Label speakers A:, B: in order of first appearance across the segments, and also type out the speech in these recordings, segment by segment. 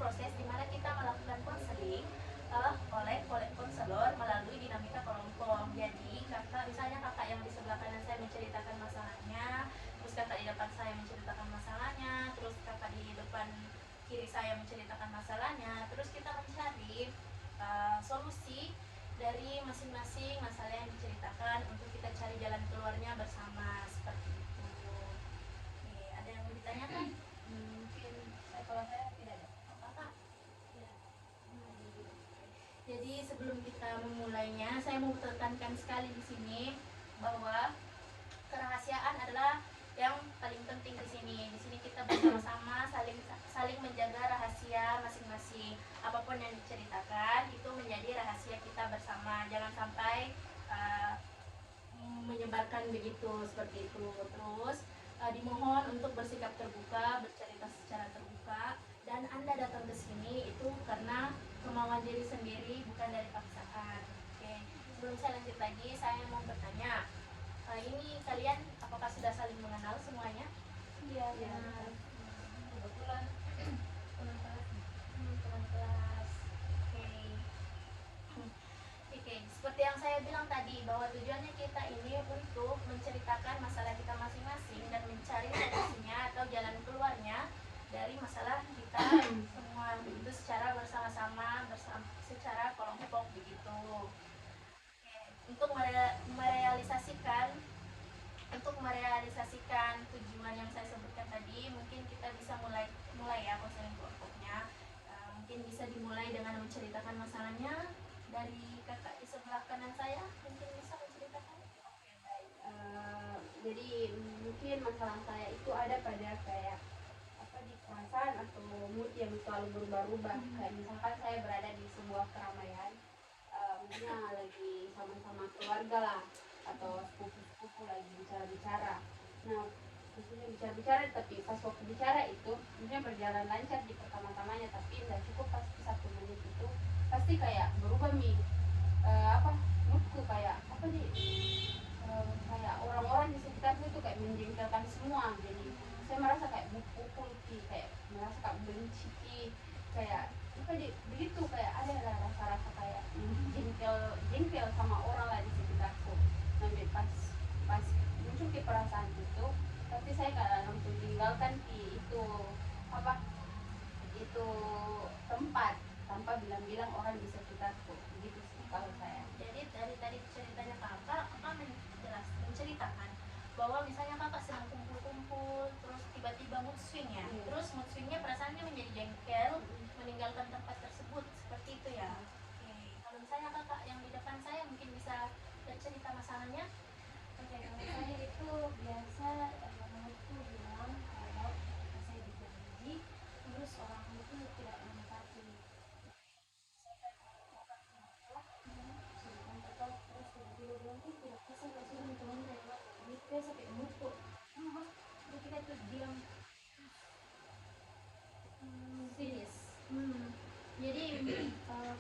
A: proses di mana kita melakukan konseling oleh konselor melalui dinamika kelompok. Jadi misalnya kakak yang di sebelah kanan saya menceritakan masalahnya, terus kakak di depan saya menceritakan masalahnya, terus kakak di depan kiri saya menceritakan masalahnya, terus kita mencari solusi dari masing-masing masalah yang diceritakan untuk kita cari jalan keluarnya bersama, seperti itu. Oke, ada yang mau ditanyakan? Mungkin kalau saya tidak ada. Kakak? Tidak. Jadi sebelum kita memulainya, saya mau tekankan sekali di sini bahwa kerahasiaan adalah yang paling penting di sini. Di sini kita bersama-sama saling menjaga rahasia masing-masing. Apapun yang diceritakan itu menjadi rahasia kita bersama. Jangan sampai menyebarkan begitu, seperti itu. Terus dimohon untuk bersikap terbuka, bercerita secara terbuka, dan Anda datang ke sini itu karena kemauan diri sendiri, bukan dari paksaan. Oke, sebelum saya lanjut lagi, saya mau bertanya. Ini kalian apakah sudah saling mengenal semuanya? Iya. Ya. Kebetulan teman kelas. Teman kelas. Oke. Oke, seperti yang saya bilang tadi bahwa tujuannya kita ini untuk menceritakan masalah kita masing-masing dan mencari solusinya atau jalan keluarnya dari masalah kita semua itu secara bersama-sama, secara kelompok begitu. Untuk merealisasikan tujuan yang saya sebutkan tadi, mungkin kita bisa mulai ya konseling kelompoknya. Mungkin bisa dimulai dengan menceritakan masalahnya. Dari kakak di sebelah kanan saya, mungkin bisa menceritakan. Oke, baik.
B: Jadi mungkin masalah saya itu ada pada kayak di perasaan atau mood yang selalu berubah-ubah. Kayak misalkan saya berada di sebuah keramaian, mungkin lagi sama-sama keluarga lah atau sepupu-sepupu lagi bicara-bicara. Nah, maksudnya bicara-bicara, tapi pas waktu bicara itu mungkin berjalan lancar di pertama-tamanya, tapi nggak cukup pas 1 menit itu pasti kayak berubah moodku kayak kayak orang-orang di sekitarku itu kayak menjengkelkan semua. Jadi saya merasa kayak pukul kayak merasa kayak benci kayak begitu, kayak ada rasa-rasa kayak jengkel sama orang lah di sekitarku. Sampai pas muncul ke perasaan itu, tapi saya kadang langsung tinggalkan itu tempat tanpa bilang-bilang orang di sekitarku. Begitu sih kalau saya.
A: Jadi dari tadi ceritanya kakak menceritakan bahwa misalnya kakak sedang kumpul-kumpul, terus tiba-tiba mood swing ya, terus mood swingnya perasaannya menjadi jengkel, meninggalkan tempat tersebut, seperti itu ya. Oke, kalau misalnya kakak yang di depan saya mungkin bisa bercerita masalahnya.
C: Oke, kalau saya itu biasa menurutku bilang kalau saya dijanji terus orang itu tidak menepati. Terus tiba-tiba bilang tidak bisa, nggak sudah teman saya dia sampai mukul. Jadi kita tuh diam.
A: Finish. Jadi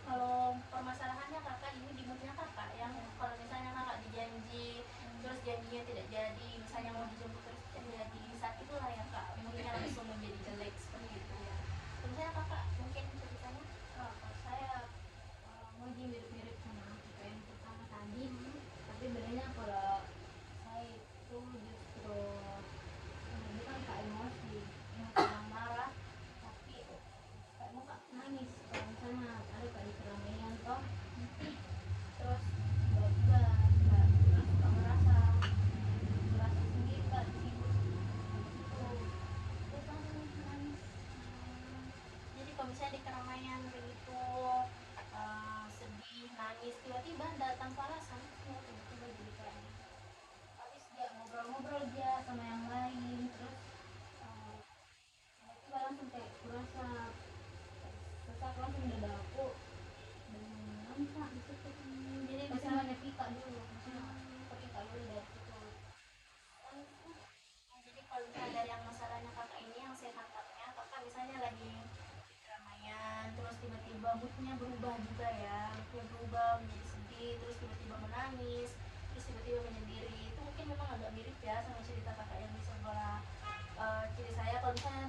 A: kalau permasalahannya kakak ini di moodnya kakak yang kalau misalnya kakak dijanji terus janjinya tidak jadi, misalnya mau dijemput terus tidak jadi, saat itulah ya kak moodnya langsung menjadi jelek, seperti itu ya. Misalnya kakak mungkin ceritanya.
C: Kalau saya mungkin mirip-mirip sama apa yang pertama tadi, tapi bedanya kalau saya itu justru bukan kak emosi yang marah, tapi kayak mau kak nangis kalau misalnya ada kak di keramaian toh, terus tiba-tiba kayak suka merasa sendiri kak di situ, terus langsung nangis.
A: Jadi kalau misalnya di keramaian begitu sedih, nangis, tiba-tiba datang alasan,
C: Tiba-tiba jadi kayak habis dia ngobrol-ngobrol dia sama yang lain, terus tiba-tiba langsung kayak kurasa sesak langsung dadaku dan nampak di situ.
A: jadi
C: Pasti
A: misalnya
C: banyak pika dulu, maksudnya kepika dulu dari situ.
A: jadi kalau misalnya dari yang masalahnya kakak ini yang saya tangkapnya, kakak misalnya lagi di keramaian terus tiba-tiba moodnya berubah juga ya, moodnya berubah menjadi sedih, terus tiba-tiba menangis, terus tiba-tiba menyendiri. Itu mungkin memang agak mirip ya sama cerita kakak yang di sebelah kiri saya. Kalau misalnya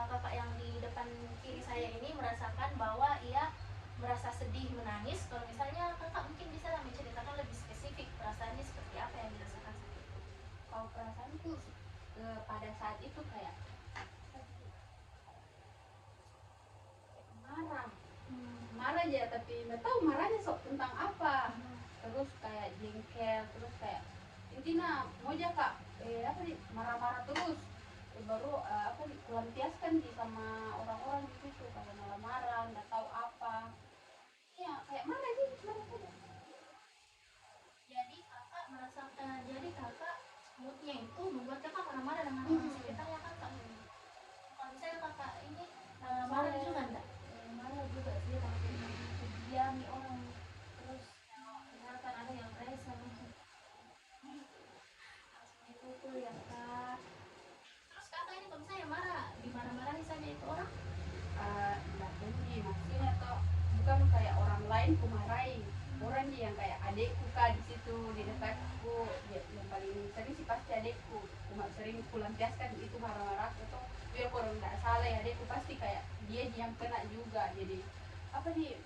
A: kakak yang di depan kiri saya ini merasakan bahwa ia merasa sedih, menangis. Kalau misalnya kakak mungkin bisa lah menceritakan lebih spesifik perasaannya seperti apa yang dirasakan saat itu.
B: Kalau perasaanku pada saat itu kayak marah, marah aja, tapi nggak tahu marahnya tentang apa. Terus kayak jengkel, terus kayak intinya mau aja kak apa nih, marah-marah terus. Baru apa nih, pelampiaskan di sama orang-orang di situ kayak marah-marah nggak tahu apa ya, kayak marah aja, marah aja.
A: Jadi kakak merasakan, jadi kakak moodnya itu membuat kakak marah-marah dengan orang sekitarnya kakak. Kalau misalnya kakak ini marah juga enggak?
C: Marah juga sih, tapi diami orang. Terus kalau misalkan ada yang rese langsung dipukul ya kak.
A: Terus kakak ini kalau misalnya marah, dimarah-marahi saja itu orang?
B: Nggak benci maksudnya, atau bukan kayak orang lain kumarahi, orang dia yang kayak adekku kak di situ di dekatku, yang paling sering sih pasti adekku. Cuma sering kulampiaskan itu marah-marah atau biar orang nggak salah ya adekku, pasti kayak dia yang kena juga. Jadi apa nih,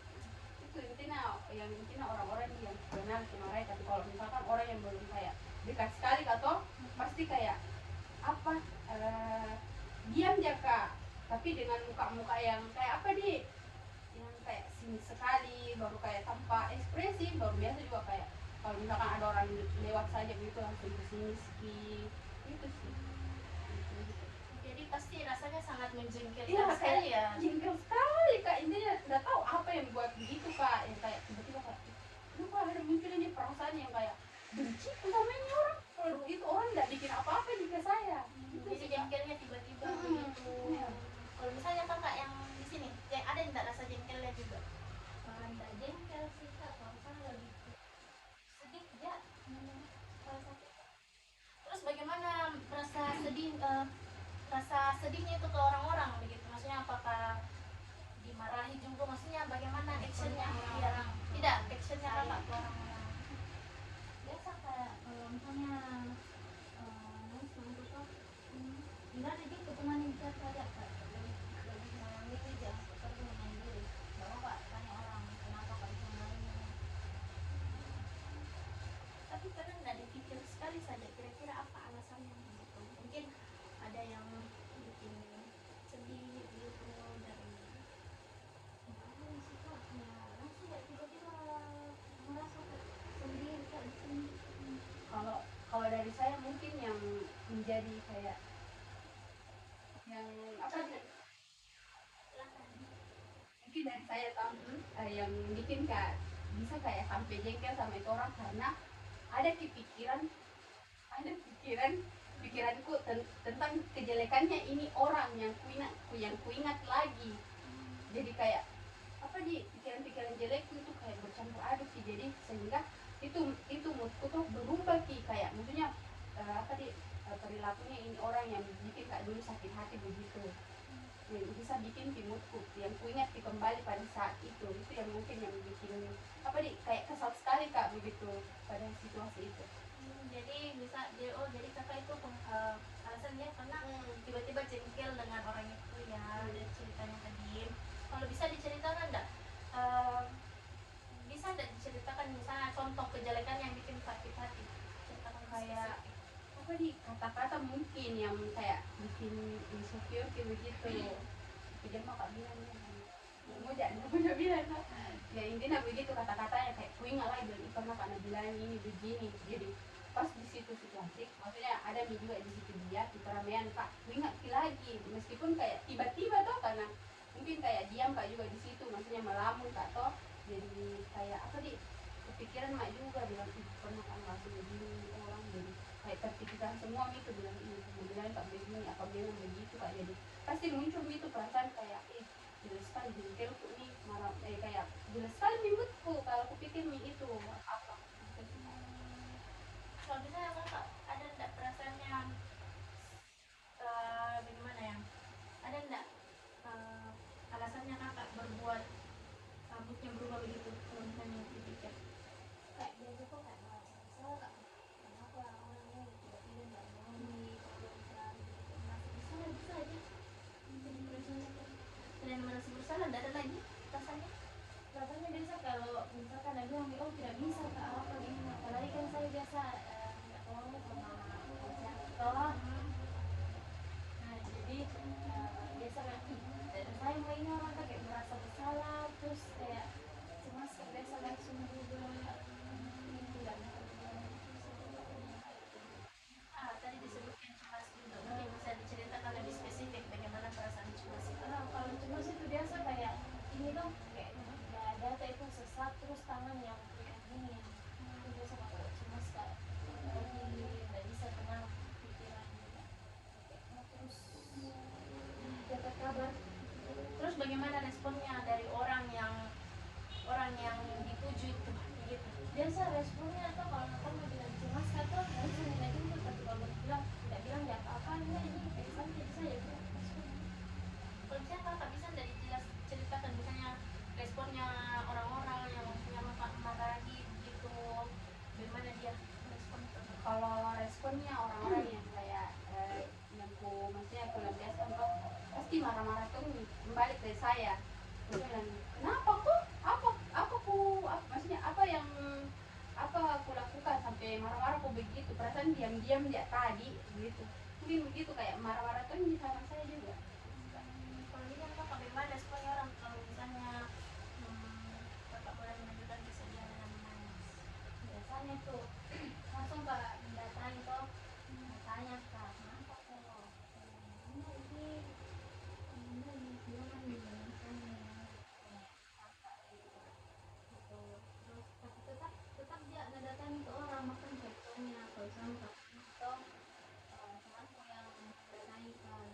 B: itu intinya, yang intinya orang-orang yang kenal kumarahi. Tapi kalau misalkan orang yang belum kayak dekat sekali atau pasti kayak apa, diam aja kak, tapi dengan muka-muka yang kayak apa di, yang kayak sinis sekali, baru kayak tanpa ekspresi. Baru biasa juga kayak kalau misalkan ada orang lewat saja begitu langsung pesimis itu sih.
A: Jadi pasti rasanya sangat menjengkelkan
B: Iya
A: sekali ya.
B: kayak jengkel sekali kak, intinya nggak tahu apa yang buat begitu kak, yang kayak tiba-tiba kayak kenapa ada muncul ini perasaan yang kayak benci sama ini orang, kalau itu orang nggak bikin apa-apa juga saya. Itu
A: Jadi
B: sih Kak.
A: jengkelnya tiba-tiba begitu.
B: Iya.
A: Kalau misalnya kakak yang di sini, yang ada enggak rasa jengkelnya juga?
C: Enggak jengkel sih kak, kalau misalnya lebih sedih ya. Kalau sakit
A: Terus bagaimana rasa sedih, rasa sedihnya itu ke orang-orang begitu? Maksudnya apakah dimarahi juga? Maksudnya bagaimana actionnya? Iya, tidak actionnya kakak ke orang-orang.
C: biasa kayak kalau misalnya nangis nangis tuh enggak ada gitu, teman bisa saja kak, lebih menangis jangan seperti menyendiri. Baru kak tanya orang kenapa kak bisa nangis.
A: Tapi pernah nggak dipikir sekali saja kira-kira apa alasannya gitu? Mungkin ada yang bikin sedih gitu dari
C: Nangis sih kak, ya langsung kayak tiba-tiba merasa kayak sendiri kak di sini.
B: kalau kalau dari saya mungkin yang menjadi kayak yang apa sih, mungkin dari saya tahu yang bikin kak bisa kayak sampai jengkel sama itu orang, karena ada kepikiran, ada pikiranku tentang kejelekannya ini orang yang kuingat lagi. Jadi kayak apa di pikiran-pikiran jelekku itu kayak bercampur aduk sih, jadi sehingga itu moodku tuh berubah ki, kayak maksudnya apa di perilakunya ini orang yang bikin kak dulu sakit hati begitu, yang bisa bikin ki moodku yang kuingat ki kembali pada saat itu yang mungkin yang bikin apa di kayak kesal sekali kak begitu pada situasi itu.
A: jadi bisa jadi kakak itu alasannya karena tiba-tiba jengkel dengan orang itu ya, dari ceritanya tadi. Kalau bisa diceritakan enggak, bisa enggak diceritakan misalnya contoh kejelekan yang bikin sakit hati, ceritakan
B: Kayak apa di kata-kata mungkin yang kayak bikin insecure kayak begitu. Kejar mah kak bilang nggak mau bilang ya intinya begitu kata-katanya, kayak kuingat lagi bilang pernah karena bilang ini begini. Jadi pas di situ situasi, maksudnya ada nih juga di situ dia di keramaian kak, kuingat lagi meskipun kayak tiba-tiba tuh, karena mungkin kayak diam kak juga di situ, maksudnya melamun kak toh. Jadi kayak apa di kepikiran mak juga bilang ih pernah kan langsung begini orang, jadi kayak terpikirkan semua itu bilang ini bilang kak begini apa bilang begitu kak. Jadi pasti muncul itu perasaan kayak jelas sekali jengkelku nih marah, kayak jelas sekali mimutku kalau aku pikir nih itu apa.
A: kalau misalnya kakak ada enggak perasaannya, bagaimana ya, ada enggak alasannya kakak berbuat rambutnya berubah begitu kalau misalnya dipikir?
C: Kayak biasa kok kayak salah kak, kenapa orangnya tiba-tiba nggak mau kalau bisa gitu, masih bisa aja jadi perasaannya kayak
A: Selain merasa bersalah, tidak ada lagi rasanya.
C: Rasanya biasa kalau misalkan ada bilang oh tidak bisa kak apa gini, apalagi kan saya biasa nggak tahu sama konsertor. Nah jadi biasa kan saya mainnya orang kan kayak merasa bersalah terus kayak cemas kan biasa langsung juga itu dan
A: Tadi disebutkan cemas juga, mungkin bisa diceritakan lebih spesifik bagaimana perasaan cemas itu.
C: kalau cemas itu biasa kayak ini dong kayak dada itu sesak terus tangan yang kayak gini yang itu biasa kalau cemas kayak lagi nggak bisa tenang pikiran juga kayak terus dapat kabar.
A: Terus bagaimana responnya dari orang yang dituju itu begitu?
C: Biasa responnya atau kalau kamu bilang cemas atau langsung nggak jemput, tapi kalau bilang tidak bilang ya apa enggak ini kayak santai bisa ya bilang responnya.
A: Kalau misalnya kakak bisa dari jelas ceritakan misalnya responnya orang-orang yang marahi begitu, bagaimana dia respon itu?
B: Kalau responnya orang-orang yang kayak yang maksudnya aku lampiaskan kok pasti marah-marah tuh kembali ke saya. Dia bilang kenapa kok maksudnya apa aku lakukan sampai marah-marah kok begitu, perasaan diam-diam dia tadi gitu, mungkin begitu kayak marah-marah tuh di sama saya juga.
A: Kalau ini kan kakak bagaimana responnya orang kalau misalnya kakak mulai menunjukkan kesedihan dan menangis?
C: Biasanya tuh langsung kak mendatangi tuh tanya kak kenapa kok ini gimana nih misalnya gitu. Terus tapi tetap dia ngedatangi ke orang makan contohnya kalau sama kak itu temanku yang mendatangi kan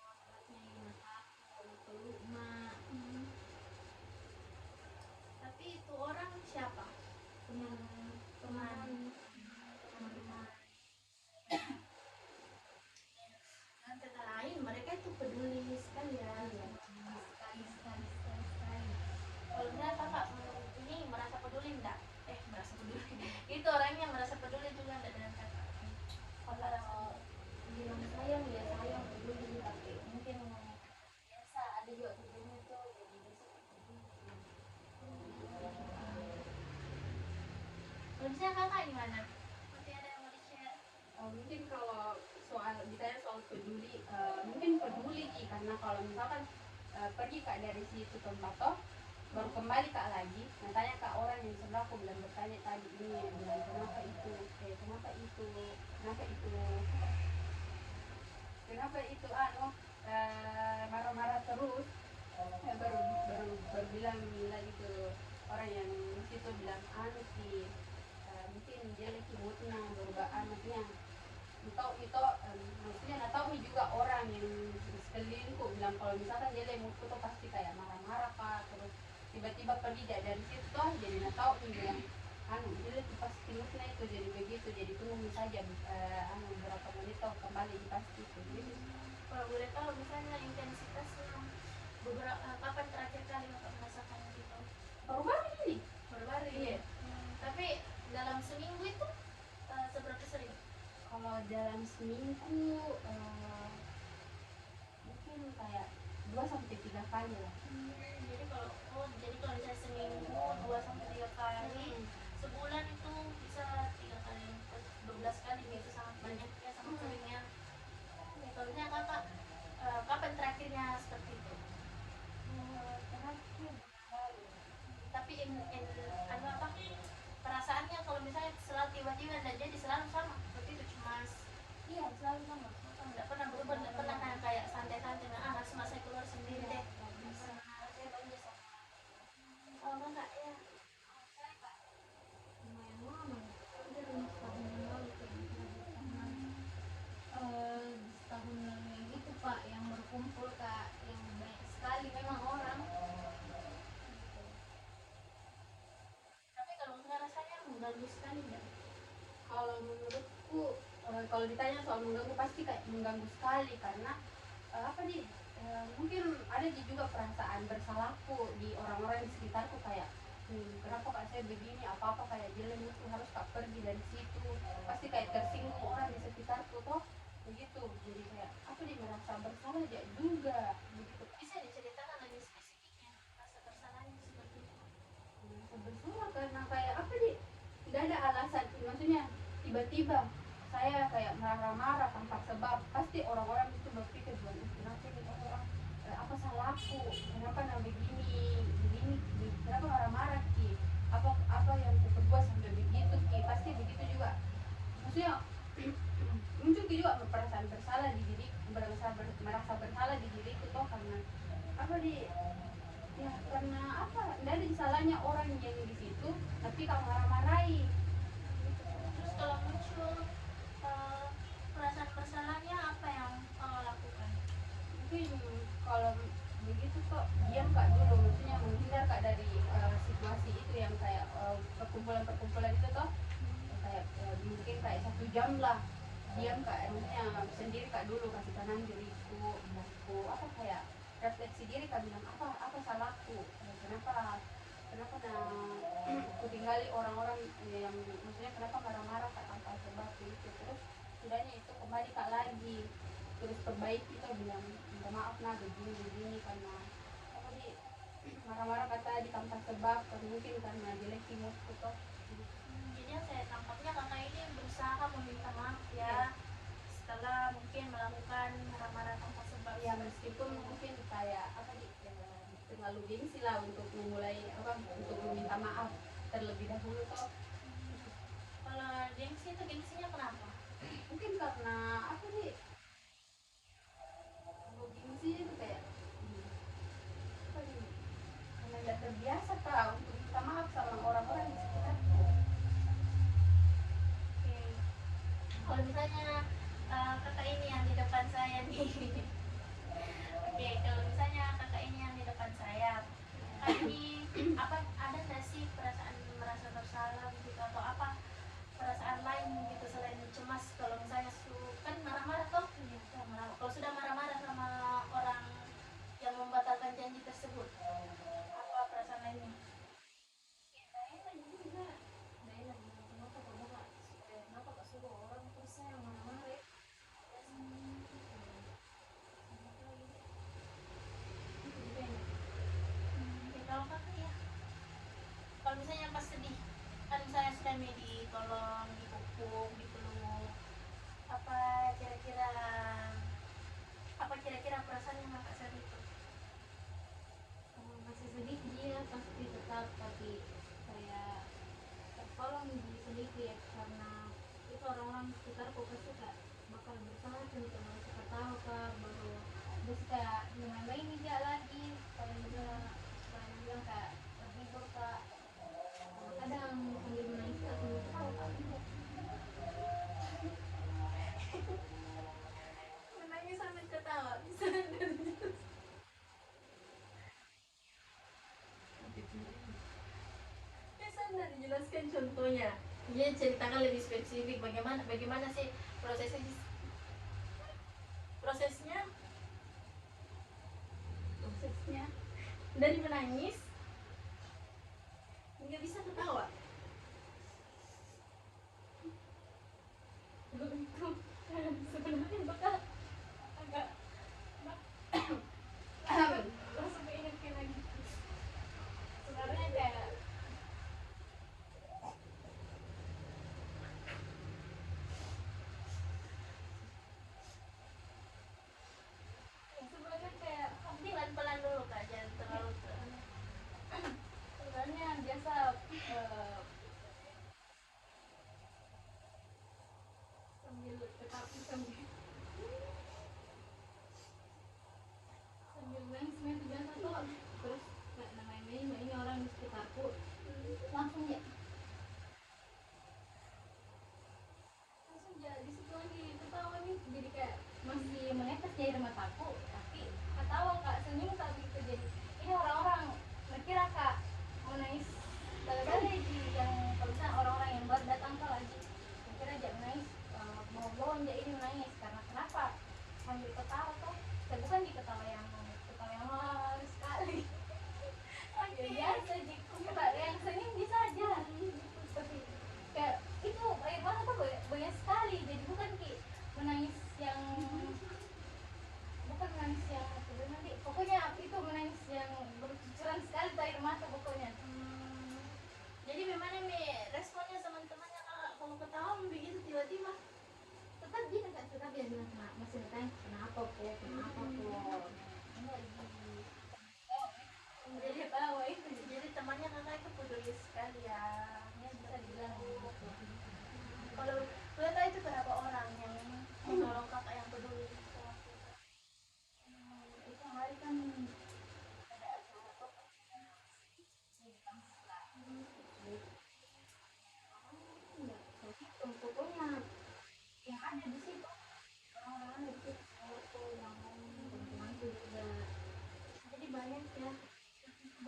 C: alatnya ini aku peluk mak
A: Tapi itu orang siapa?
C: teman teman teman
A: Dengan kata lain mereka itu peduli sekali ya.
C: sekali.
A: Kalau misalnya kakak ini merasa peduli enggak? Merasa peduli. Itu orangnya merasa peduli juga enggak dengan kakak?
C: Kalau bilang sayang ya sayang peduli, tapi mungkin biasa ada juga tujuannya tuh jadi biasa peduli.
A: Kalau misalnya kakak gimana? Masih ada yang mau di-share?
B: Mungkin kalau ditanya soal peduli, mungkin peduli sih, karena kalau misalkan pergi kak dari situ tempat toh baru kembali kak lagi, nah tanya kak orang yang sebelah aku bilang bertanya tadi ini bilang kenapa itu marah-marah terus, baru bilang lagi ke orang yang di situ bilang sih mungkin dia lagi moodnya berubah maksudnya itu maksudnya nggak tahu juga orang yang sekelilingku bilang kalau misalkan dia lagi mood tuh pasti kayak marah-marah kak, terus tiba-tiba pergi dari situ tuh jadi nggak tahu nih bilang dia lagi pasti moodnya itu jadi begitu, jadi tunggu saja beberapa menit tuh kembali pasti itu gitu.
A: Kalau boleh tahu misalnya intensitasnya kapan terakhir kali kakak merasakan gitu?
B: Baru-baru ini
A: Baru-baru
B: iya.
A: ya? Tapi dalam seminggu itu seberapa sering?
B: Kalau dalam seminggu mungkin kayak 2 sampai 3 kali lah.
A: Jadi kalau misalnya seminggu 2 sampai 3 kali, sebulan itu bisa 3 kali, 12 kali gitu, sangat banyaknya, sangat seringnya. Kalau misalnya kakak kapan terakhirnya seperti itu?
C: Terakhir
A: Tapi anu apa? Perasaannya kalau misalnya selalu tiba-tiba dan jadi selalu sama seperti itu, cemas.
C: iya selalu sama.
A: Nggak pernah berubah, nggak pernah kayak santai-santai, harus saya keluar sendiri deh.
C: Nggak bisa. Saya banyak sama
A: Kalau enggak ya
C: lumayan lama ya. Udah 5 tahun yang lalu kayaknya setahun lalu yang itu pak yang berkumpul kak yang banyak sekali memang orang gitu.
A: tapi kalau nggak rasanya mengganggu sekali nggak?
B: Kalau menurutku kalau ditanya soal mengganggu pasti kayak mengganggu sekali, karena apa nih mungkin ada juga perasaan bersalahku di orang-orang di sekitarku kayak kenapa kak saya begini, apa kayak jelek itu harus kak pergi dari situ, pasti kayak tersinggung orang di sekitarku toh begitu, jadi kayak apa nih merasa bersalah aja juga begitu.
A: Bisa diceritakan lebih
B: tiba-tiba saya kayak marah-marah tanpa sebab, pasti orang-orang itu berpikir kenapa ini orang, apa salahku, kenapa nah begini begini, kenapa marah-marah ki, apa yang kuperbuat sampai begitu ki, pasti begitu juga. Maksudnya muncul juga perasaan bersalah di diri, merasa bersalah di diriku toh, karena apa di, ya karena apa, tidak ada salahnya orang yang di situ tapi kamu marah-marahi.
A: Terus kalau muncul perasaan bersalahnya, apa yang lakukan?
B: Mungkin kalau begitu kok diam kak dulu, maksudnya menghindar kak dari situasi itu yang kayak perkumpulan-perkumpulan itu toh, kayak mungkin kayak 1 jam lah diam kak, maksudnya sendiri kak dulu, kasih tenang diriku, aku apa kayak refleksi diri kak, bilang apa salahku, kenapa aku tinggali orang-orang yang maksudnya kenapa marah-marah kak tanpa sebab gitu. Terus sudahnya itu kembali kak lagi, terus perbaiki, kita bilang minta maaf nah begini karena apa di marah-marah kata di tanpa sebab, karena mungkin karena jelek moodku toh.
A: Jadi yang saya tangkapnya kakak ini berusaha meminta maaf ya, setelah mungkin melakukan marah-marah tanpa sebab.
B: Ya meskipun mungkin kayak apa di terlalu gengsi lah untuk memulai apa, untuk meminta maaf terlebih dahulu toh.
A: Kalau gengsi itu gengsinya kenapa?
B: Mungkin karena apa sih, kalau gengsi itu kayak apa nih, karena nggak terbiasa kak untuk minta maaf sama orang-orang di sekitarku.
A: Oke. Kalau misalnya kakak ini yang di depan saya nih oke, kalau misalnya kakak ini yang di depan saya, kakak ini apa, ada nggak sih perasaan merasa bersalah gitu, atau apa perasaan lain gitu selain cemas? Kalau misalnya kan marah-marah toh, kalau sudah marah-marah sama orang yang membatalkan janji tersebut, apa perasaan lainnya? Kalau kakak ya, kalau misalnya pas sedih, kan misalnya sudah ditolong, dipupuk, dipeluk, apa kira-kira perasaan yang kakak saat itu?
C: Masih sedih dia pasti tetap, tapi kayak tertolong di sedikit karena itu orang-orang sekitarku pasti kayak bakal berusaha untuk mereka ketawa kak, baru terus kayak main-main dia lagi kayak juga kayak bilang kayak terhibur kak, kadang sambil menangis kak sambil ketawa kak.
A: Menangis sambil ketawa bisa. Bisa nggak dijelaskan contohnya? Dia ceritakan lebih spesifik bagaimana sih prosesnya dari menangis nggak bisa ketawa. Itu sebenarnya bakal agak langsung keinget lagi. Sebenarnya kayak pelan-pelan dulu kak, jangan terlalu
B: Sebenarnya biasa
A: sambil tetapi sambil
C: Nangis itu biasa tuh, terus kayak main-main orang di sekitarku langsung ya di situ lagi ketawa nih, jadi kayak masih menetes di air mataku tapi ketawa kak, senyum kak gitu. Jadi ini orang-orang berkira kak mau nangis kali-kali yang kalau misalnya orang-orang yang baru datang ke lagi berkira jangan nangis, mau blon dia ini menangis karena kenapa sambil ketawa tuh, saya bukan di ketawa yang halus sekali. Ya biasa jika yang senyum bisa aja tapi kayak itu air mata tuh banyak sekali, jadi bukan ki menangis yang bukan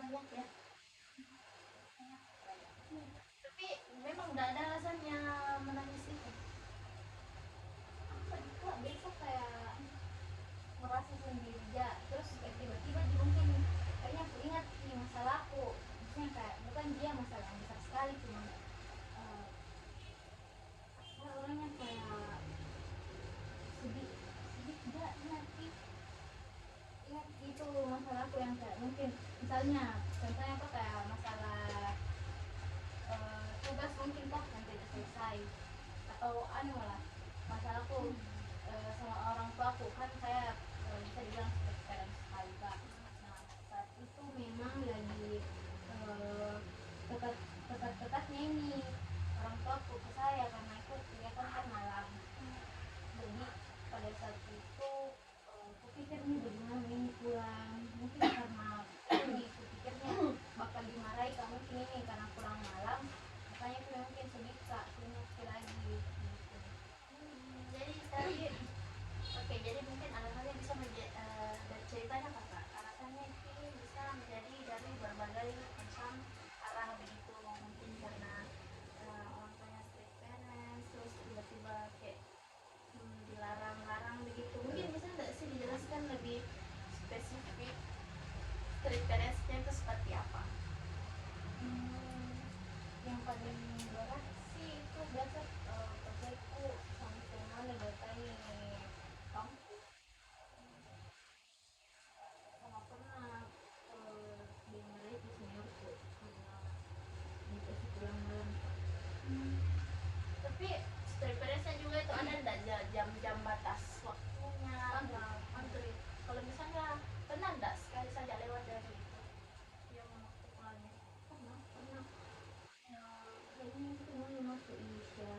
A: banyak ya. Tapi memang nggak ada alasannya menangis itu.
C: Apa juga besok kayak merasa sendiri ya, terus kayak tiba-tiba dia mungkin kayaknya aku ingat nih masalahku, maksudnya kayak bukan dia masalah yang besar sekali, cuma saya orangnya kayak sedih sedih tidak ingat itu masalahku yang kayak mungkin misalnya contohnya apa kayak masalah tugas mungkin toh yang tidak selesai, atau anu lah masalahku sama orang tuaku kan saya bisa dibilang seperti kadang sekali kak. Nah saat itu memang lagi eh, dekat dekatnya ini orang tuaku ke saya karena itu kegiatan kan malam. Jadi pada saat itu aku pikir nih bagaimana ini pulang, mungkin karena aku pikirnya bakal dimarahi kamu ini karena pulang malam, makanya aku mungkin sedih kak, sedih lagi gitu.
A: Jadi tadi oke, jadi mungkin alasannya bisa dari ceritanya kakak, alasannya itu bisa menjadi dari berbagai macam arah begitu, mungkin karena orang tuanya strict parents, terus tiba-tiba kayak dilarang-larang begitu. Mungkin bisa nggak sih dijelaskan lebih spesifik strict parentsnya itu seperti apa?
C: Yang paling berat sih itu biasa pacarku sampai mana datangi kampus, sama pernah dimarahi di seniorku karena dikasih pulang malam.
A: Tapi strict parentsnya juga itu ada nggak jam-jam batas waktunya?
C: Ada.
A: Kalau misalnya pernah nggak sekali saja lewat dari itu yang waktu pulangnya?
C: Pernah kayaknya itu mau masuk Indonesia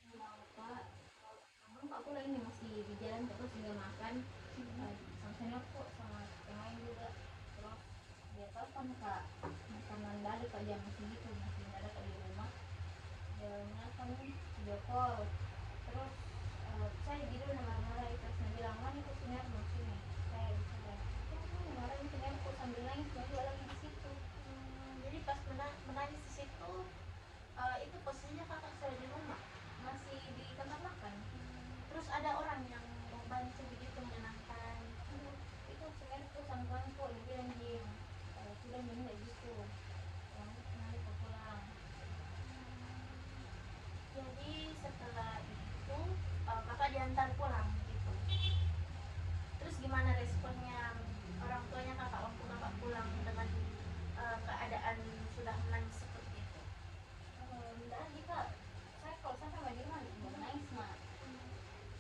C: bilang pak, memang pak pulang ini masih di jalan terus nggak makan, sama seniorku sama yang lain juga, terus dia telepon kak karena nggak ada kak jam segitu, masih nggak ada kak di rumah, dia nelfon video call, terus saya di dulu marah-marah, terus dia bilang mana itu senior mau sini, saya marah ini seniorku sambil nangis, saya juga lagi di situ.
A: Jadi pas menangis di situ, itu posisinya kakak sudah di rumah,
C: Masih di kamar makan.
A: terus ada orang yang membantu begitu menenangkan.
C: Itu seniorku sama kawanku dia bilang dia sudah meninggal gitu, yang nanti mau pulang.
A: Jadi setelah itu kakak diantar pulang gitu. Terus gimana responnya orang tuanya kakak waktu kakak pulang dengan keadaan sudah menangis seperti itu?
C: Enggak lagi kak, saya kalau sampai di rumah mau nangis mah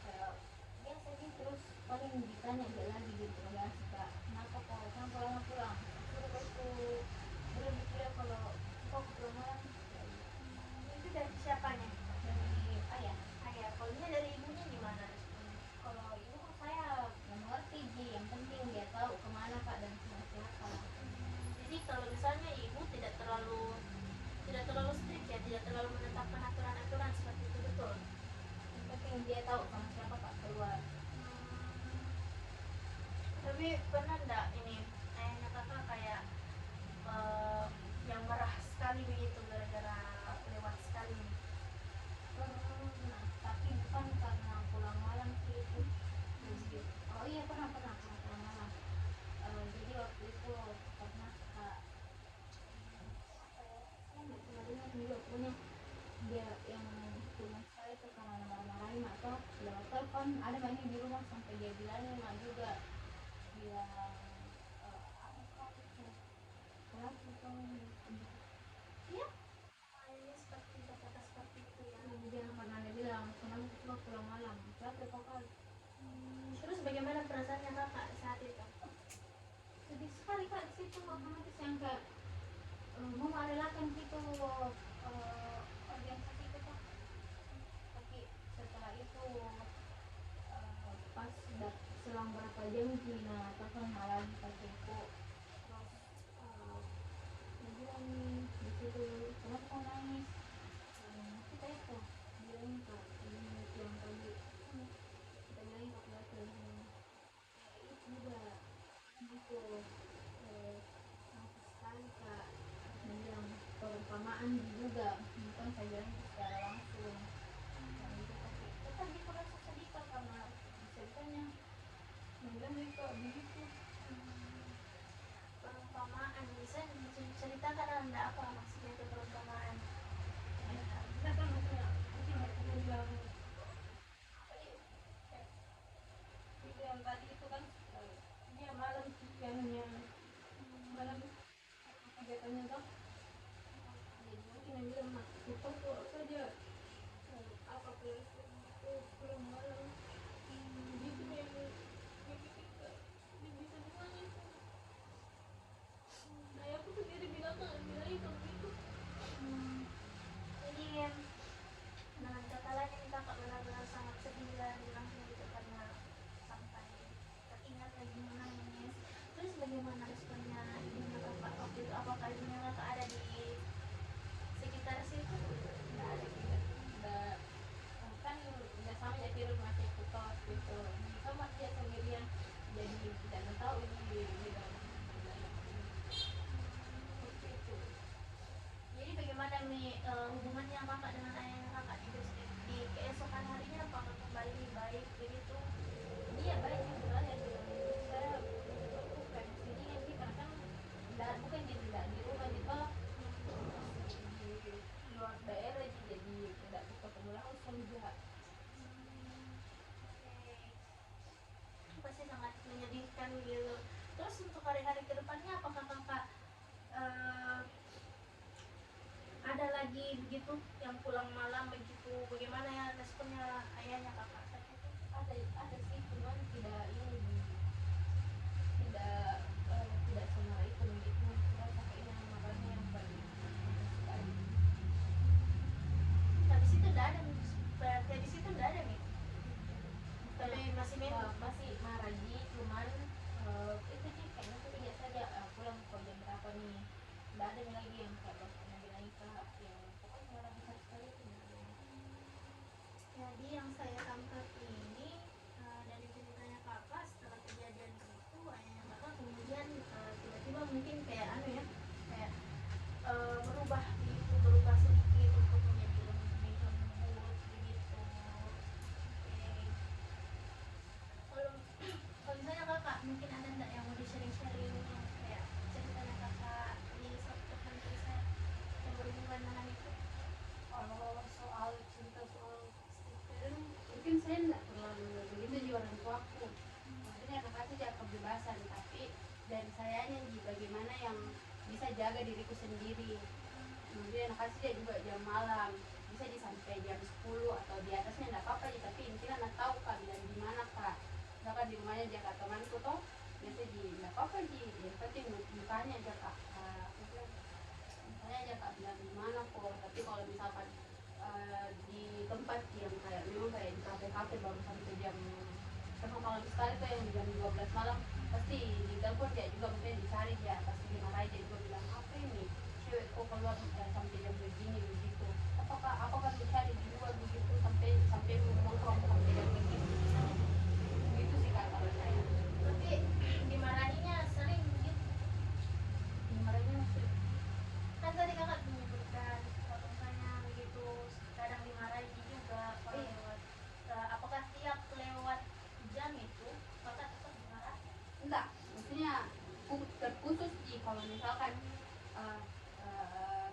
C: kayak biasa sih, terus paling ditanya dia lagi di interogasi kak, kenapa pulang suruh aku udah dikira kalau kok pulang malam
A: Itu dari siapanya?
C: dari ayah.
A: Ayah. Kalau ini dari ibunya gimana responnya?
C: Kalau ibu saya nggak mengerti ji, yang penting dia tahu kemana kak dan sama siapa.
A: Jadi kalau misalnya ibu tidak terlalu strict ya, tidak terlalu menetapkan aturan-aturan seperti itu, betul?
C: Yang penting dia tahu sama siapa kak keluar.
A: Tapi pernah enggak ini ayahnya kakak kayak yang marah sekali begitu gara-gara lewat sekali?
C: Nah tapi bukan karena pulang malam sih itu. Oh iya pernah pulang malam. Jadi waktu itu pernah kak, apa ya, saya nggak pernah dengar juga punya dia yang punya saya itu karena marah-marahin atau lewat telepon ada banyak di rumah sampai dia bilangin mak juga, bilang apa itu keras itu
A: Iya, ayahnya seperti kata-kata seperti itu ya.
C: dia karena dia bilang semalam cuma pulang malam berapa kali.
A: Terus bagaimana perasaannya kakak saat itu?
C: Sedih sekali kak di situ, otomatis yang kayak mau merelakan gitu organisasi itu kak, tapi setelah itu pas selang berapa jam Gina telepon lagi pacarku, terus dia bilang nih di situ kenapa kau nangis, kita itu bilang kak ini yang tadi kita bilang kak itu juga gitu nangis Andi juga, bukan saya bilang itu secara langsung. Dan itu tapi
A: tetap di merasa sedih Kak, karena
C: ceritanya bilang mereka begitu.
A: perumpamaan bisa diceritakan anda apa maksudnya itu perumpamaan?
C: Kita kan maksudnya mungkin mereka bilang apa ya, kayak yang tadi itu kan dia malam pikirannya malam kegiatannya kan, jadi mungkin yang bilang mak itu tuh saja apa tulisan itu pulang malam gitu yang kita bisa dimana itu. Nah aku sendiri bilang itu gitu.
A: Jadi dengan kata lain ini kakak benar-benar sangat sedih dan langsung gitu karena sampai teringat lagi menangis. Terus bagaimana responnya ibunya kakak waktu itu? Apakah ibunya kakak ada di sekitar situ?
C: Nggak ada tidak, nggak kan nggak sama jadi rumah cek kos gitu, sama dia sendirian jadi tidak tahu ini di dalam seperti itu.
A: Jadi bagaimana nih hubungannya kakak dengan ayahnya kakak di keesokan harinya? Apakah kembali baik begitu?
C: Iya baik sebenarnya dengan saya aku kayak sini sih karena kan nggak bukan di rumah di tolak di luar daerah jadi tidak bisa ketemu langsung juga.
A: Pasti sangat menyedihkan gitu. Terus untuk hari-hari kedepannya apakah kakak eh, ada lagi begitu yang pulang malam begitu? Bagaimana ya responnya ayahnya kakak saat itu?
C: Ada sih cuman tidak ini tidak tidak semarah itu begitu kita pakainya makanya yang paling sekali.
A: Habis itu udah ada, berarti habis itu udah ada nih. Tapi masih
C: Masih marah sih cuman itu sih kayaknya tuh lihat saja pulang kok jam berapa nih, nggak ada lagi yang kayak bapaknya bilang kak yang pokoknya marah besar sekali itu.
A: Jadi yang saya tangkap ini dari ceritanya kakak setelah kejadian itu ayahnya kakak kemudian tiba-tiba mungkin kayak anu ya, kayak berubah sedikit untuk menjadi lebih lembut begitu. Oke. Kalau kalau misalnya kakak mungkin ada enggak yang mau di-sharing-sharing kayak ceritanya kakak di suatu tertentu saya yang berhubungan dengan itu?
B: Kalau soal cerita soal Stephen mungkin saya nggak terlalu begitu di orang tuaku, maksudnya kakak saja kebebasan, tapi dari sayanya di bagaimana yang bisa jaga diriku sendiri. Kemudian anak saja juga jam malam bisa di sampai jam 10 atau di atasnya enggak apa-apa ya, tapi intinya anak tahu kak bilang di mana kak. Misalkan di rumahnya jaga temanku toh biasa di enggak apa-apa di yang penting mukanya aja kak. Misalnya aja kak bilang di mana kok, tapi kalau misalkan di tempat yang kayak memang kayak di kafe-kafe baru sampai jam tengah malam sekali tuh yang jam 12 malam pasti di telepon dia juga, mungkin dicari dia pasti dimarahi, dia juga bilang apa ini cewek kok keluar sampai jam begini begitu, apakah mencari di luar begitu sampai sampai nongkrong sampai jam begini begitu sih kak kalau saya.
A: Tapi dimarahinya sering begitu.
B: Dimarahinya maksudnya
A: Kan tadi kakak menyebutkan kalau misalnya begitu kadang dimarahi juga kalau lewat apakah tiap lewat jam itu kakak tetap dimarahi?
B: enggak, maksudnya terkhusus di kalau misalkan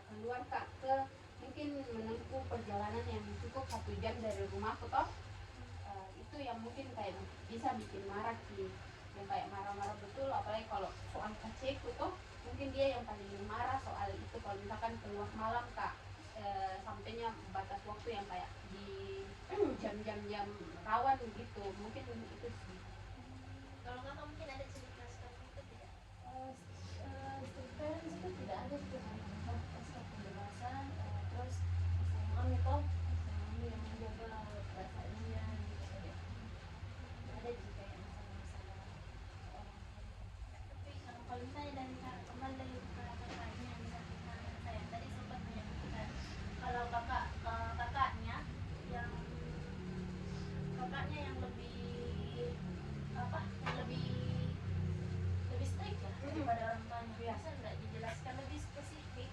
B: keluar kak ke mungkin menempuh perjalanan yang cukup 1 jam dari rumahku toh, itu yang mungkin kayak bisa bikin marah sih, yang kayak marah-marah betul, apalagi kalau soal keceku toh mungkin dia yang paling marah soal itu kalau misalkan keluar malam kak, sampainya batas waktu yang kayak di jam-jam rawan gitu, mungkin itu sih.
A: Kalau kakak mungkin ada cerita seperti itu tidak?
C: Sekarang itu tidak ada sih pas kebebasan terus SMA itu SMA yang menjaga perasaannya gitu saja, tidak ada sih kayak masalah-masalah orang.
A: Tapi kalau misalnya dari kembali dari kakaknya misalnya saya tadi sempat menyebutkan kalau kakaknya yang lebih apa yang lebih strict ya daripada orang tuanya. Bisa nggak dijelaskan lebih spesifik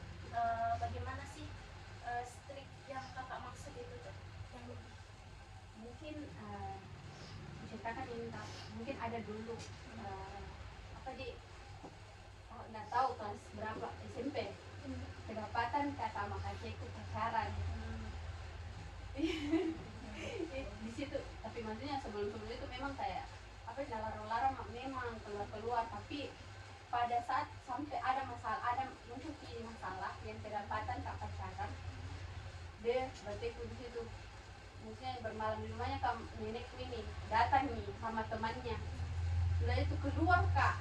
A: bagaimana sih strict yang kakak maksud itu tuh, yang
B: Mungkin ceritakan ini Kak. Mungkin ada dulu apa di nggak tahu kelas berapa SMP kedapatan kak sama kakekku pacaran. Di situ tapi maksudnya sebelum itu memang kayak apa larang-larang memang keluar tapi pada saat sampai ada masalah, ada muncul ini masalah yang kedapatan kak pacaran, dia berteku di situ. Maksudnya bermalam di rumahnya nenekku ini datang nih sama temannya. Sudah itu keluar kak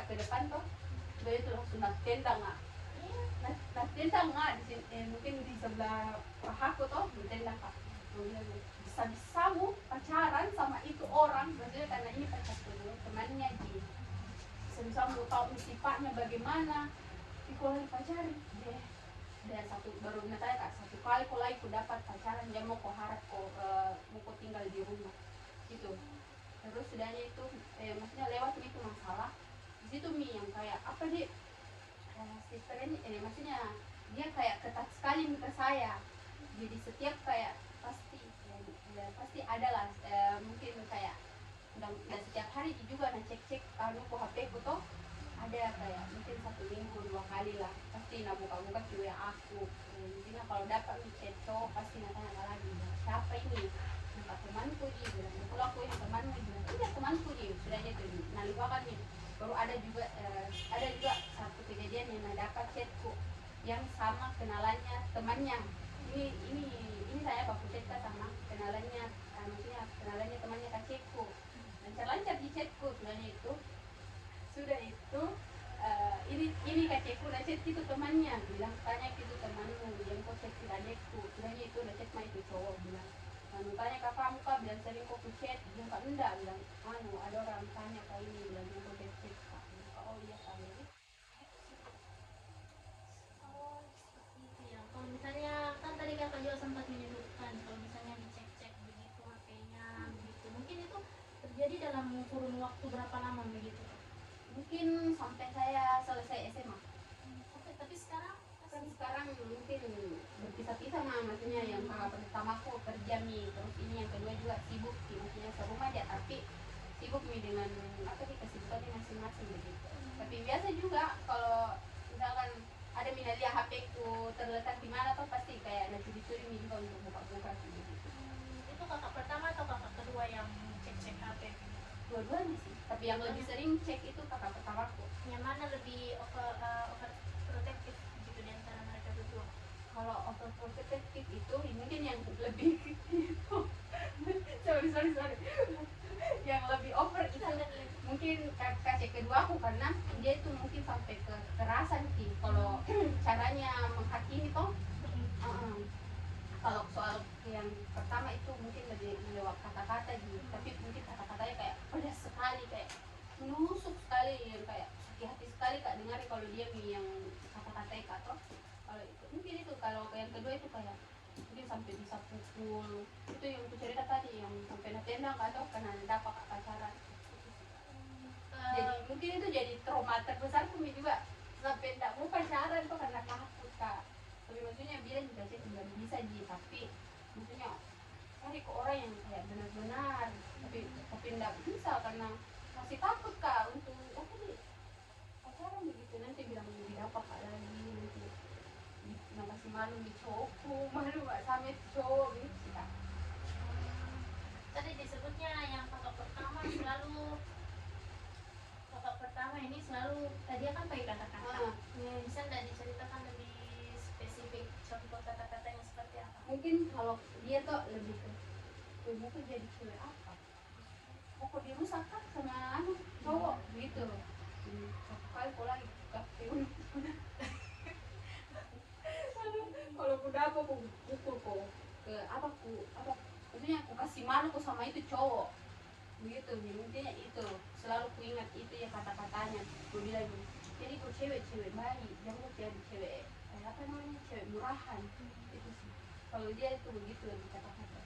B: ke depan tuh. Sudah itu langsung nak tendang kak. Nak tendang kak di sini, mungkin di sebelah pahaku tuh tendang kak. Bisa-bisamu pacaran sama itu orang, maksudnya karena ini pacar temannya di. Bisa-bisamu tahu sifatnya bagaimana. Kalau dipacari dia satu baru natanya kak, satu kali kok lagi ku dapat pacaran dia mau kok harap kok mau kok tinggal di rumah gitu. Terus sudahnya itu maksudnya lewat itu masalah di situ yang kayak apa dia sisternya maksudnya dia kayak ketat sekali ke saya. Jadi setiap kayak pasti pasti ada lah mungkin kayak dan setiap hari juga cek ku HP ku toh ada kayak mungkin 1 minggu 2 kali lah pasti buka juga aku. Jadi kalau dapat chat cowok pasti nanya lagi siapa ini, minta temanku ini bilang itu aku ini temanmu bilang iya temanku ini sudahnya itu nah lupa kan nih. Baru ada juga satu kejadian yang dapat chatku yang sama kenalannya temannya ini saya baku cerita sama kenalannya maksudnya kenalannya temannya kakekku lancar di chatku sudah itu ini kakekku udah chat gitu temannya bilang tanya gitu temanmu yang kok chat adekku sudahnya itu udah chat mah itu cowok bilang tanya kakakmu kak bilang sering kok chat bilang kak enggak bilang ada orang tanya kak ini bilang yang kok chat kak oh iya kak
A: kalau misalnya kan tadi kakak juga sempat menyebutkan kalau misalnya dicek begitu HP-nya begitu, mungkin itu terjadi dalam kurun waktu berapa lama begitu?
B: Mungkin sampai saya selesai SMA.
A: Tapi sekarang
B: mungkin berpisah-pisah maksudnya yang pertamaku kerja nih terus ini yang kedua juga sibuk maksudnya serumah aja tapi sibuk nih dengan apa sih kesibukannya masing-masing begitu. Tapi biasa juga kalau misalkan ada minalia HP ku terletak di mana tuh pasti kayak ada curi-curi juga untuk buka-buka gitu.
A: Itu kakak pertama atau kakak kedua yang cek HP?
B: Dua-duanya sih, tapi yang lebih sering cek itu kakak pertamaku.
A: Yang mana lebih overprotective gitu di antara mereka berdua?
B: Kalau overprotective itu mungkin yang lebih sorry yang lebih over itu mungkin kakak kedua aku karena dia itu mungkin sampai ke kekerasan sih kalau caranya menghakimi toh. Kalau soal yang pertama itu mungkin lebih lewat kata-kata gitu tapi mungkin kata-katanya kayak pedas sekali kayak menusuk sekali yang kayak sakit hati sekali kak dengar kalau dia yang kata-katanya kak toh. Kalau itu mungkin itu kalau yang kedua itu kayak mungkin sampai bisa pukul itu yang aku cerita tadi yang sampai tendang atau karena dapat pacaran. Jadi mungkin itu jadi trauma terbesar kami juga sampai tidak mau pacaran tuh karena takut kak. Tapi maksudnya bilang juga sih tidak bisa tapi maksudnya cari ke orang yang kayak benar-benar tapi tidak bisa karena masih takut kak untuk apa sih pacaran begitu nanti bilang lebih apa kak lagi nanti masih malu di cowokku malu gak sama cowok gitu kak.
A: Tadi disebutnya yang kakak pertama ini selalu dia kan pakai kata-kata. Bisa nggak diceritakan lebih spesifik contoh kata-katanya seperti apa?
B: Mungkin kalau dia tuh lebih ke kamu tuh jadi cewek apa? Kok dirusak kan sama cowok gitu. Satu kali kok lagi kalau kuda apa aku pukul kok ke apa maksudnya aku kasih malu kok sama itu cowok begitu. Intinya itu selalu ku ingat itu ya kata-katanya aku bilang jadi kok cewek baik jangan jadi cewek apa namanya cewek murahan itu sih kalau dia itu begitu lebih kata-kata.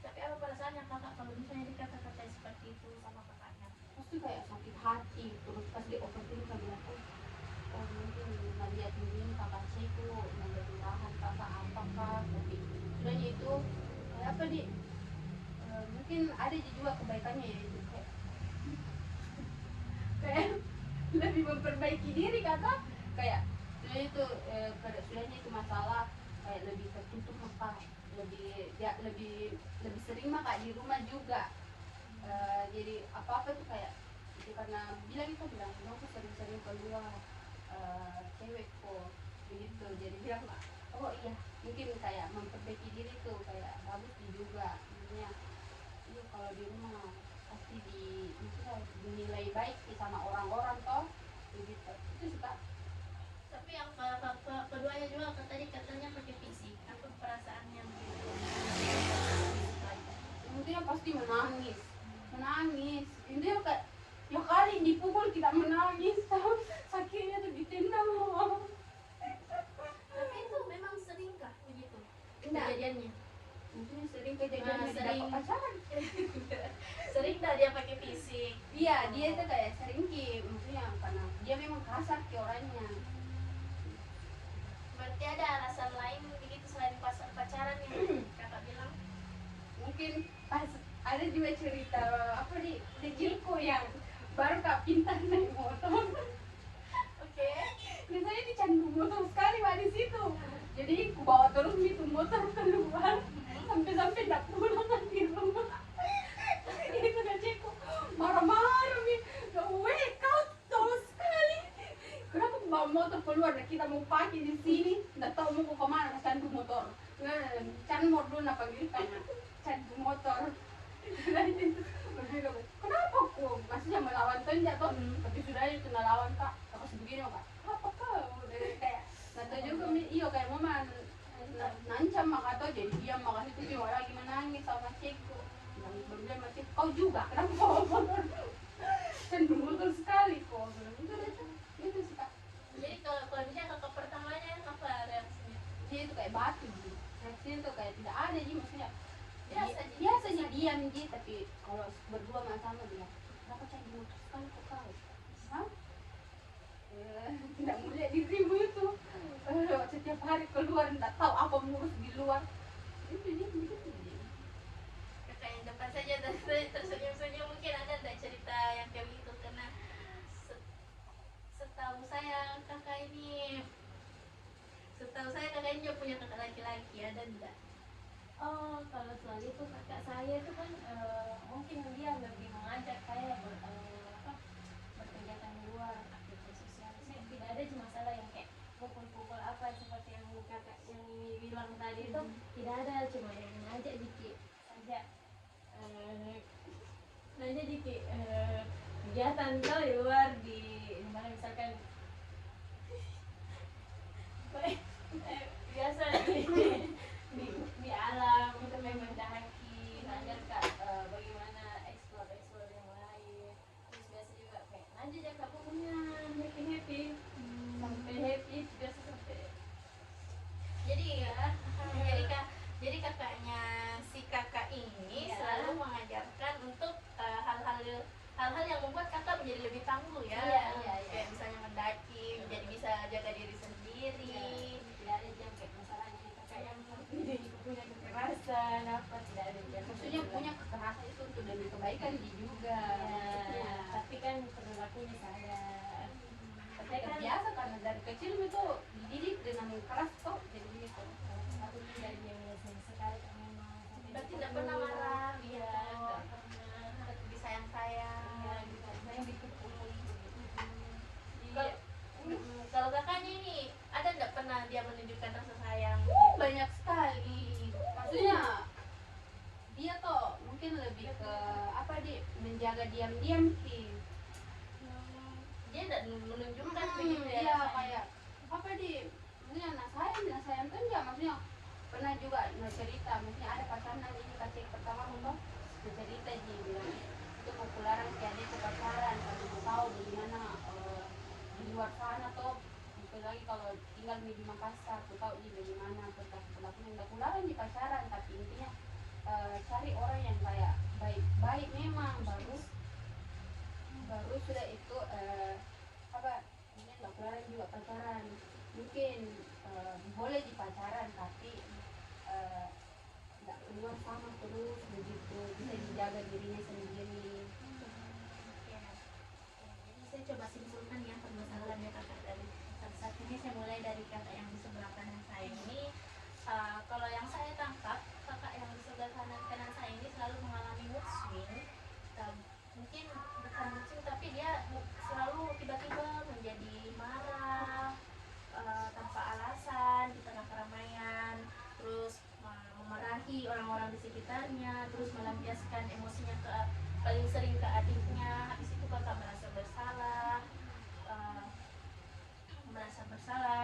A: Tapi apa perasaannya kakak kalau misalnya dikata-kata seperti itu sama kakaknya?
B: Pasti kayak sakit hati terus pas di overthinking kan bilang oh mungkin lihat begini kakak ceko juga kebaikannya ya itu kayak lebih memperbaiki diri kata kayak sudah itu sudahnya itu masalah kayak lebih tertutup apa lebih ya lebih sering mah kayak di rumah juga. Jadi apa tuh kayak itu karena bilang aku sering-sering keluar cewek kok begitu jadi bilang oh iya mungkin kayak memperbaiki diri tuh kayak bagus juga maksudnya itu kalau di rumah pasti maksudnya dinilai baik sih sama orang-orang toh begitu itu suka.
A: Tapi yang keduanya juga tadi katanya pakai fisik apa perasaannya begitu.
B: Intinya pasti menangis intinya kayak ya kali dipukul tidak menangis sakitnya tuh ditendang.
A: Tapi itu memang seringkah begitu
B: Enggak.
A: kejadiannya?
B: Mungkin sering kejadian
A: Sering.
B: dapat pacaran.
A: Sering dah dia pakai fisik.
B: Iya dia itu kayak sering ki maksudnya karena dia memang kasar ki orangnya.
A: Berarti ada alasan lain begitu selain pacaran yang kakak bilang?
B: Mungkin pas ada juga cerita apa di kecilku yang baru kak pintar naik motor.
A: Oke.
B: Dan saya dicandu motor sekali pak di situ. Jadi aku bawa terus itu motor keluar sampai tidak pulang di rumah. Itu kecilku marah-marah nih. Weh kau tahu sekali. Kenapa bawa motor keluar? Nah, kita mau pakai di sini. Nggak tahu mau ke mana candu motor. Candu dulu nak panggil tanya. Candu motor. Kenapa kok? Maksudnya melawan tonjak toh? Tapi sudah itu melawan kak. Apa sebegini kak? Apa kau? Kayak nggak tahu juga iyo kayak mama nancam maka toh jadi diam maka itu cuma lagi menangis sama cekku. Yang berbilang macam kau juga kenapa bawa motor? Candu motor sekali kok. Itu sih kak.
A: Jadi kalau misalnya kakak pertamanya apa reaksinya?
B: Dia itu kayak batu gitu. Reaksinya tuh kayak tidak ada sih maksudnya.
A: Biasa
B: Diam sih tapi kalau berdua sama dia kenapa candu motor sekali kok kau? Hah? Tidak melihat dirimu itu setiap hari keluar tidak tahu apa ngurus di luar itu dia begitu dia.
A: Kakak yang depan saja tersenyum-senyum mungkin ada enggak cerita yang kayak begitu karena setahu saya kakak ini juga punya kakak laki-laki ada enggak?
C: Oh, kalau soal itu kakak saya itu kan mungkin dia lebih mengajak saya berkegiatan di luar, aktivitas sosial. Saya tidak ada masalah yang kayak pukul-pukul apa seperti yang kakak yang bilang tadi itu tidak ada, cuma yang mengajak dikit saja. Nanya dikit kegiatan kau di luar di mana misalkan biasa di alam kita main mendaki, nanya kak bagaimana explore yang lain. Terus biasa juga kayak nanya aja kak pokoknya happy sampai happy biasa sampai.
A: Jadi kakaknya si kakak ini selalu mengajarkan untuk hal-hal yang membuat kakak menjadi lebih tangguh ya. Kayak misalnya mendaki, jadi bisa jaga diri sendiri.
C: Tidak ada jam kayak masalahnya kakak yang punya kekerasan apa, tidak ada jam.
B: Maksudnya punya kekerasan itu untuk demi kebaikan dia juga.
C: Ya, tapi kan perilakunya sadar.
B: Saya kan biasa karena dari kecil itu dididik dengan keras kok jadi gitu.
C: Aku tidak yang sekali kan memang.
A: Berarti tidak pernah marah,
C: Iya, nggak pernah.
A: tetap disayang-sayang.
C: Iya, gitu. Saya dipukul.
A: Kalau kakaknya ini ada nggak pernah dia menunjukkan rasa sayang?
B: Banyak sekali. Maksudnya dia tuh mungkin lebih ke apa di menjaga diam-diam sih.
A: Dia tidak menunjukkan begitu ya?
B: Iya
A: rasanya?
B: kayak apa di maksudnya anak sayang tuh enggak maksudnya pernah juga cerita maksudnya ada pasangan ini kasih pertama untuk cerita dia bilang itu mau pulang si adik ke pacaran karena mau tahu bagaimana di luar sana tuh lagi kalau tinggal di Makassar tuh tahu dia bagaimana perlakuan nggak pulang di pacaran tapi intinya cari orang yang kayak baik memang baru sudah itu apa ini nggak pulang juga pacaran mungkin boleh di pacaran tapi luar sama terus begitu, bisa dijaga dirinya sendiri.
A: Ya. Jadi saya coba simpulkan ya permasalahannya kakak dari saat ini. Saya mulai dari kakak yang di sebelah kanan saya ini. Kalau yang saya tangkap, kakak yang di sebelah kanan saya ini selalu mengalami mood swing. Mungkin bukan mood swing, tapi dia selalu tiba-tiba menjadi marah tanpa alasan di tengah keramaian, terus memarahi orang-orang di sekitarnya, terus melampiaskan emosinya paling sering ke adiknya. Habis itu kakak merasa bersalah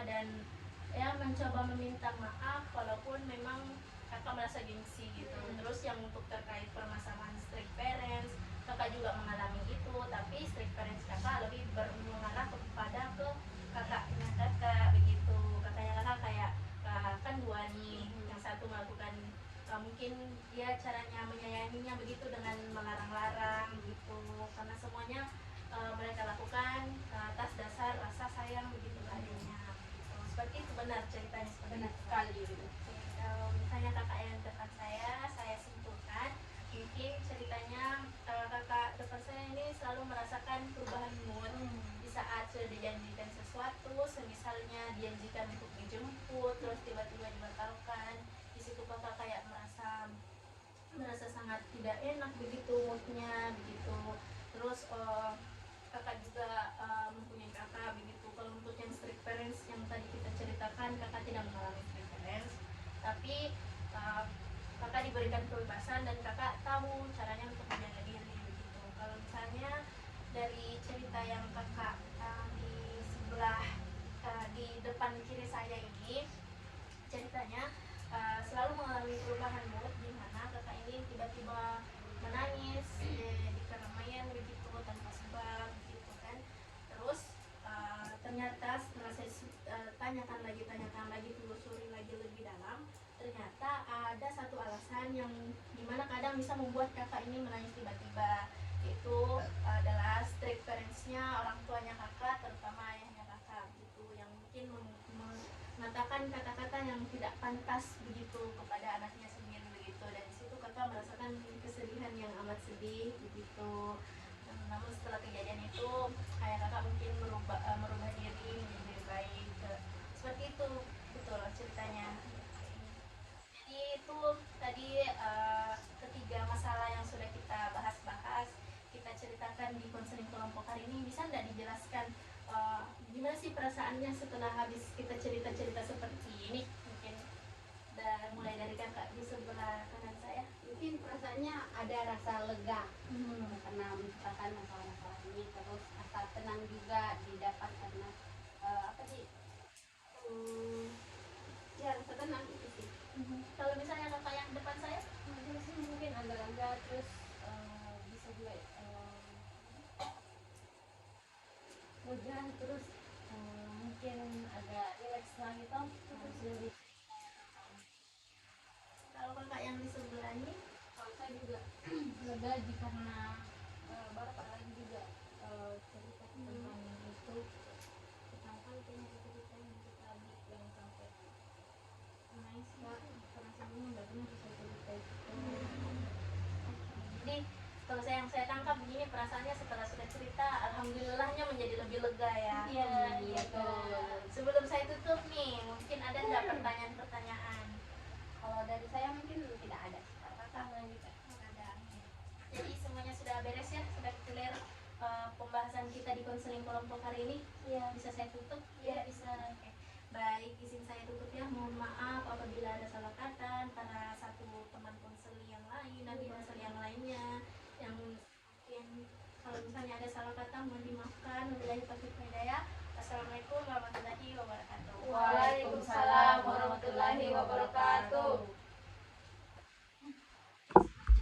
A: dan ya mencoba meminta maaf walaupun memang kakak merasa gengsi gitu. Terus yang untuk terkait permasalahan strict parents, kakak juga mengalami itu, tapi strict parents kakak lebih mengarah kepada ke kakaknya kakak begitu. Kakaknya kakak kayak kan dua nih, yang satu melakukan mungkin dia caranya menyayanginya begitu dengan melarang-larang gitu, karena semuanya mereka lakukan atas dasar rasa sayang begitu adanya gitu. Seperti itu benar ceritanya,
B: Benar sekali gitu.
A: Kalau misalnya kakak yang depan saya simpulkan mungkin ceritanya kakak depan saya ini selalu merasakan perubahan mood di saat sudah dijanjikan sesuatu, semisalnya dijanjikan untuk dijemput terus tiba-tiba dibatalkan. Di situ kakak kayak merasa sangat tidak enak begitu moodnya begitu. Terus kakak juga mempunyai kakak begitu. Kalau untuk yang strict parents yang tadi kita ceritakan, kakak tidak mengalami strict parents, tapi kakak diberikan kebebasan dan kakak tahu caranya untuk menjaga diri begitu. Kalau misalnya dari cerita yang kakak di sebelah di depan kiri saya ini, ceritanya selalu mengalami perubahan mood di mana kakak ini tiba-tiba menangis di keramaian begitu tanpa sebab gitu kan. Terus ternyata setelah saya tanyakan lagi, telusuri lagi lebih dalam, ternyata ada satu alasan yang dimana kadang bisa membuat kakak ini menangis tiba-tiba. Itu adalah strict parentsnya, orang tuanya kakak, terutama ayahnya kakak gitu, yang mungkin mengatakan kata-kata yang tidak pantas begitu kepada anaknya sendiri begitu. Dan disitu kakak merasakan kesedihan yang amat sedih begitu. Namun setelah kejadian itu kayak kakak mungkin merubah diri menjadi lebih baik. Seperti itu betul ceritanya. Jadi itu tadi ketiga masalah yang sudah kita bahas, kita ceritakan di konseling kelompok hari ini. Bisa tidak dijelaskan gimana sih perasaannya setelah habis kita cerita-cerita seperti ini? Mungkin mulai dari kakak di sebelah kanan saya.
B: Mungkin perasaannya ada rasa lega karena menciptakan masalah-masalah ini, terus rasa tenang juga didapat karena ya rasa tenang itu sih.
A: Kalau misalnya kakak yang depan saya,
C: Mungkin agak lega, terus bisa juga lega, terus mungkin agak relax lagi toh, harus lebih.
A: kalau kakak yang di sebelah ini,
C: Kalau saya juga lega karena bapak lagi juga cerita tentang itu, tentang pentingnya cerita yang kita yang sampai nangis kak, karena sebelumnya nggak pernah bisa cerita itu.
A: jadi kalau yang saya tangkap begini, perasaannya setelah sudah cerita, alhamdulillahnya menjadi lebih lega ya.
C: Iya,
A: Betul. Sebelum saya tutup nih, mungkin ada nggak pertanyaan-pertanyaan?
B: Kalau dari saya mungkin tidak ada.
A: Kakak lagi kak? Ada. Jadi semuanya sudah beres ya, sudah clear pembahasan kita di konseling kelompok hari ini.
C: Iya.
A: Bisa saya tutup?
C: Iya, bisa.
A: Oke. Baik, izin saya tutup ya. Mohon maaf apabila ada salah kata